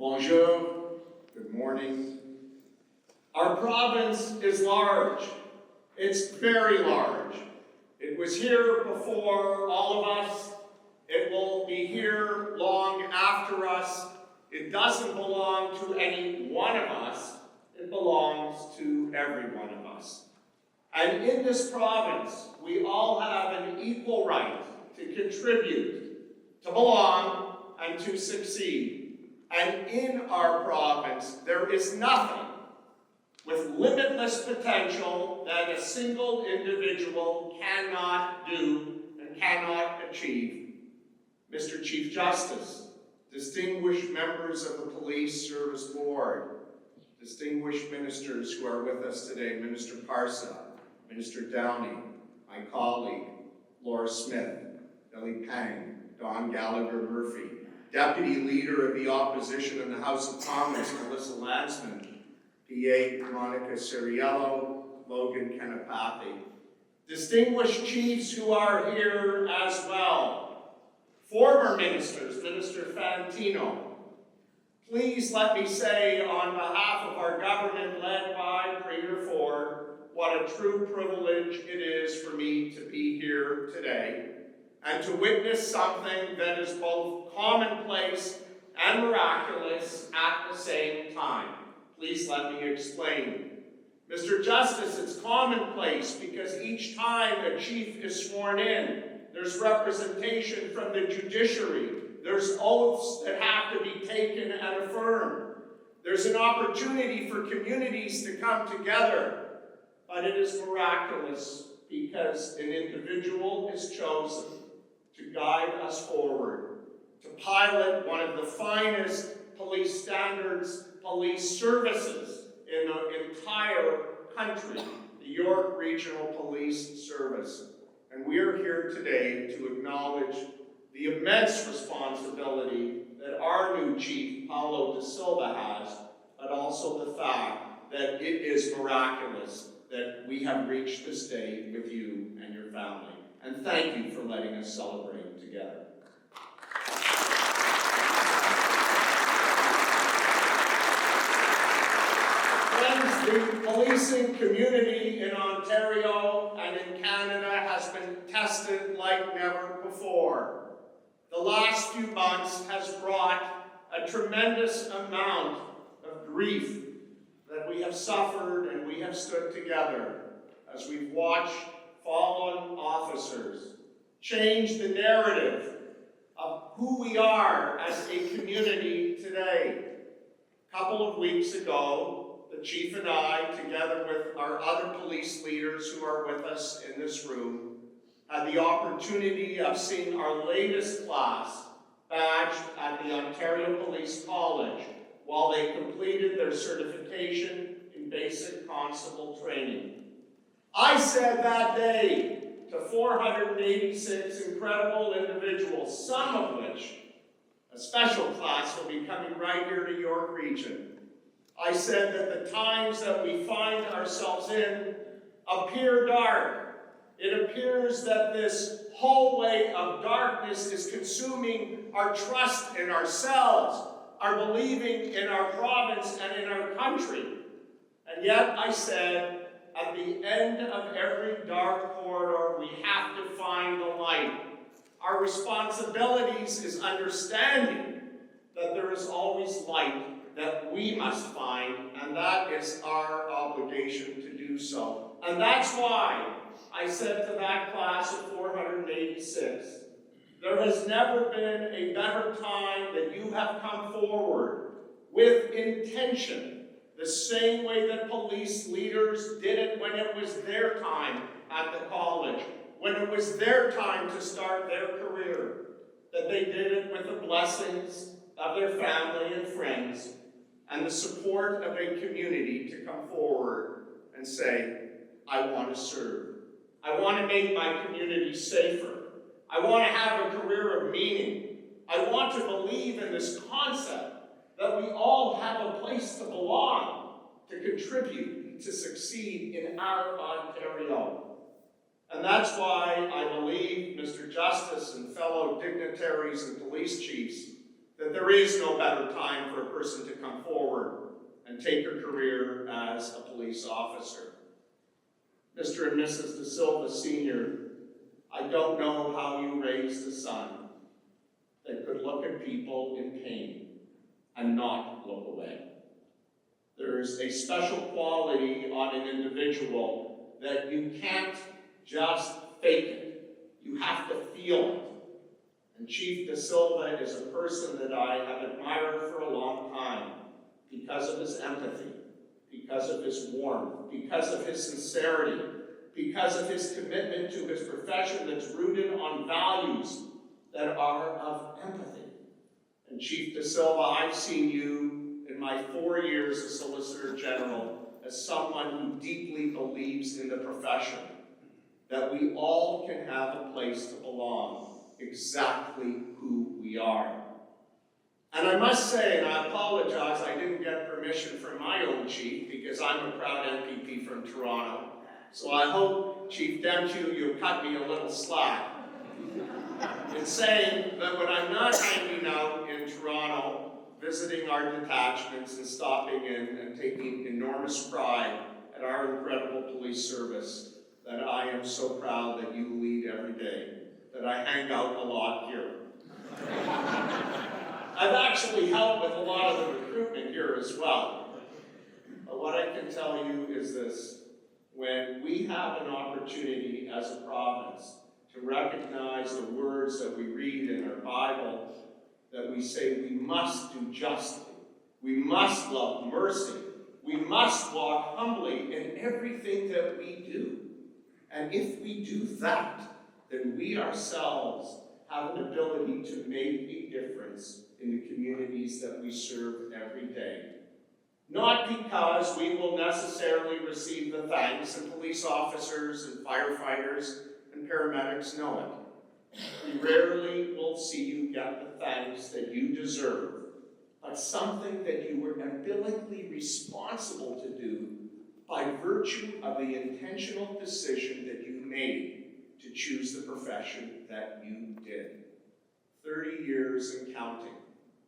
Bonjour, good morning. Our province is large. It's very large. It was here before all of us. It will be here long after us. It doesn't belong to any one of us. It belongs to every one of us. And in this province, we all have an equal right to contribute, to belong, and to succeed. And in our province, there is nothing with limitless potential that a single individual cannot do and cannot achieve. Mr. Chief Justice, distinguished members of the Police Service Board, distinguished ministers who are with us today, Minister Parsa, Minister Downey, my colleague, Laura Smith, Billy Pang, Don Gallagher-Murphy, Deputy Leader of the Opposition in the House of Commons, Melissa Landsman, PA Monica Ceriello, Logan Kenapathy. Distinguished chiefs who are here as well. Former ministers, Minister Fantino. Please let me say on behalf of our government led by Premier Ford, what a true privilege it is for me to be here today and to witness something that is both commonplace and miraculous at the same time. Please let me explain. Mr. Justice, it's commonplace because each time a chief is sworn in, there's representation from the judiciary. There's oaths that have to be taken and affirmed. There's an opportunity for communities to come together, but it is miraculous because an individual is chosen to guide us forward, to pilot one of the finest police standards, police services in the entire country, the York Regional Police Service. And we are here today to acknowledge the immense responsibility that our new chief, Paolo de Silva, has, but also the fact that it is miraculous that we have reached this day with you and your family. And thank you for letting us celebrate together. Friends, the policing community in Ontario and in Canada has been tested like never before. The last few months has brought a tremendous amount of grief that we have suffered and we have stood together as we've watched fallen officers change the narrative of who we are as a community today. A couple of weeks ago, the chief and I, together with our other police leaders who are with us in this room, had the opportunity of seeing our latest class badged at the Ontario Police College while they completed their certification in basic constable training. I said that day to 486 incredible individuals, some of which, a special class will be coming right here to York Region. I said that the times that we find ourselves in appear dark. It appears that this hallway of darkness is consuming our trust in ourselves, our believing in our province and in our country. And yet I said, at the end of every dark corridor, we have to find the light. Our responsibilities is understanding that there is always light that we must find, and that is our obligation to do so. And that's why I said to that class of 486, there has never been a better time that you have come forward with intention, the same way that police leaders did it when it was their time at the college, when it was their time to start their career, that they did it with the blessings of their family and friends and the support of a community to come forward and say, I want to serve. I want to make my community safer. I want to have a career of meaning. I want to believe in this concept that we all have a place to belong, to contribute, to succeed in our Ontario. And that's why I believe, Mr. Justice and fellow dignitaries and police chiefs, that there is no better time for a person to come forward and take a career as a police officer. Mr. and Mrs. De Silva Sr., I don't know how you raised a son that could look at people in pain and not look away. There is a special quality on an individual that you can't just fake it. You have to feel it. And Chief De Silva is a person that I have admired for a long time because of his empathy, because of his warmth, because of his sincerity, because of his commitment to his profession that's rooted on values that are of empathy. And Chief De Silva, I've seen you in my 4 years as Solicitor General as someone who deeply believes in the profession, that we all can have a place to belong, exactly who we are. And I must say, and I apologize, I didn't get permission from my own chief because I'm a proud MPP from Toronto. So I hope, Chief Demchew, you'll cut me a little slack in saying that when I'm not hanging out in Toronto, visiting our detachments and stopping in and taking enormous pride at our incredible police service, that I am so proud that you lead every day, that I hang out a lot here. I've actually helped with a lot of the recruitment here as well. But what I can tell you is this: when we have an opportunity as a province to recognize the words that we read in our Bible, that we say we must do justly, we must love mercy, we must walk humbly in everything that we do. And if we do that, then we ourselves have an ability to make a difference in the communities that we serve every day. Not because we will necessarily receive the thanks, and police officers and firefighters and paramedics know it. We rarely will see you get the thanks that you deserve, but something that you were umbilically responsible to do by virtue of the intentional decision that you made to choose the profession that you did. 30 years and counting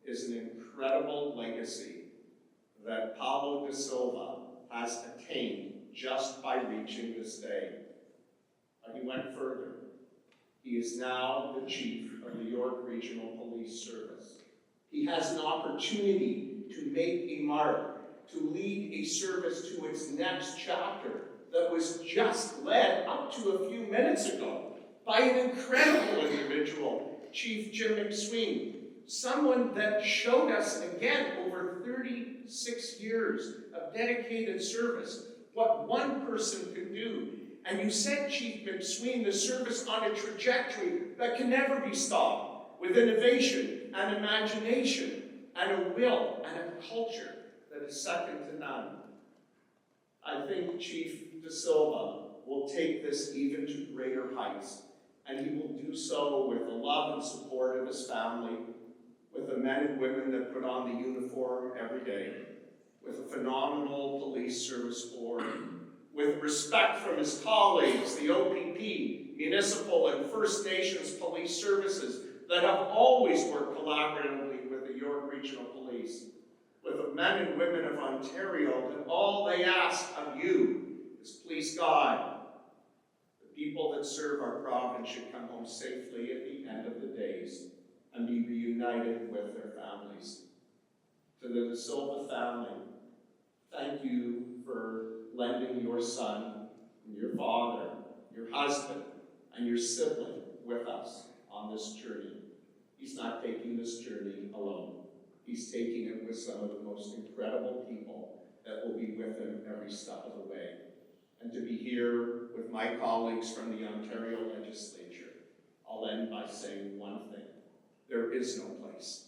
is an incredible legacy that Paolo De Silva has attained just by reaching this day. But he went further. He is now the chief of the York Regional Police Service. He has an opportunity to make a mark, to lead a service to its next chapter that was just led up to a few minutes ago by an incredible individual, Chief Jim McSween, someone that showed us again over 36 years of dedicated service what one person can do. And you set Chief McSween the service on a trajectory that can never be stopped, with innovation and imagination and a will and a culture that is second to none. I think Chief De Silva will take this even to greater heights, and he will do so with the love and support of his family, with the men and women that put on the uniform every day, with a phenomenal police service board, with respect from his colleagues, the OPP, municipal and First Nations police services that have always worked collaboratively with the York Regional Police, with the men and women of Ontario, that all they ask of you is, please God, the people that serve our province should come home safely at the end of the days and be reunited with their families. To the De Silva family, thank you for lending your son, and your father, your husband, and your sibling with us on this journey. He's not taking this journey alone. He's taking it with some of the most incredible people that will be with him every step of the way. And to be here with my colleagues from the Ontario legislature, I'll end by saying one thing: there is no place